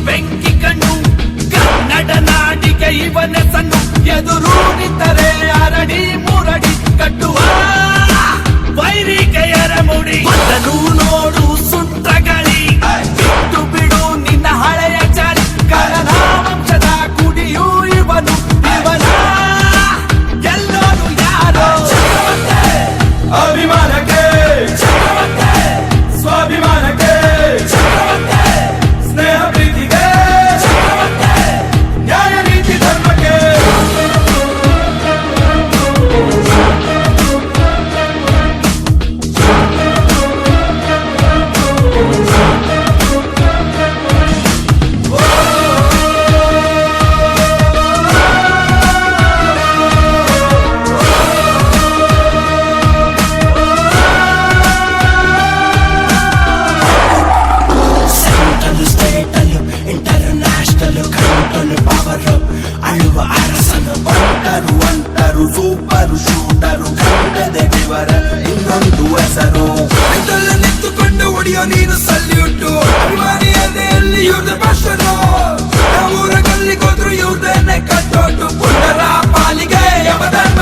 ಬೆಂಕಿ ಕಣ್ಣು ಕನ್ನಡ ನಾಡಿಗೆ ಇವನ ಸಣ್ಣ ಎದುರು ನಿಂತರೆ ಅರಡಿ ಮೂರಡಿ ಕಟ್ಟುವ ವೈರಿಗೆಯರ ಮುಡಿ ಅದನ್ನು ನೋಡು ಸುಂಟಗಳಿ ಬಿಟ್ಟು ಬಿಡು ನಿನ್ನ ಹಳೆಯ ಚಾಳಿ ಕಳನ ವಂಶದ ಕುಡಿಯು ಇವನು ಇವನ ಎಲ್ಲರೂ ಯಾರೋ ಅಭಿಮಾನಕ್ಕೆ ಸ್ವಾಭಿಮಾನಕ್ಕೆ ಸ್ನೇಹ ಪ್ರೀತಿಗೆ ನ್ಯಾಯ ನೀತಿ ಧರ್ಮಕ್ಕೆ ಅಳುವ ಅರಸನು ಬಂಟರು ಅಂಟರು ಸೂಪರು ಶೂಟರು ಕಂಡದೆ ವಿವರ ಇನ್ನೊಂದು ಹೆಸರು ನಿಂತುಕೊಂಡು ಹೊಡೆಯೋ ನೀನು ಸಲ್ಯೂಟು ಅಭಿಮಾನಿ ಎದೆಯಲ್ಲಿ ಇವ್ರದ್ದು ಭಾಷನು ಊರ ಗಲ್ಲಿಗೋದ್ರು ಇವ್ರದೇನೆ ಕಟ್ಟೋಟು ಪುಟ್ಟರ ಪಾಲಿಗೆ ಯಮಧರ್ಮ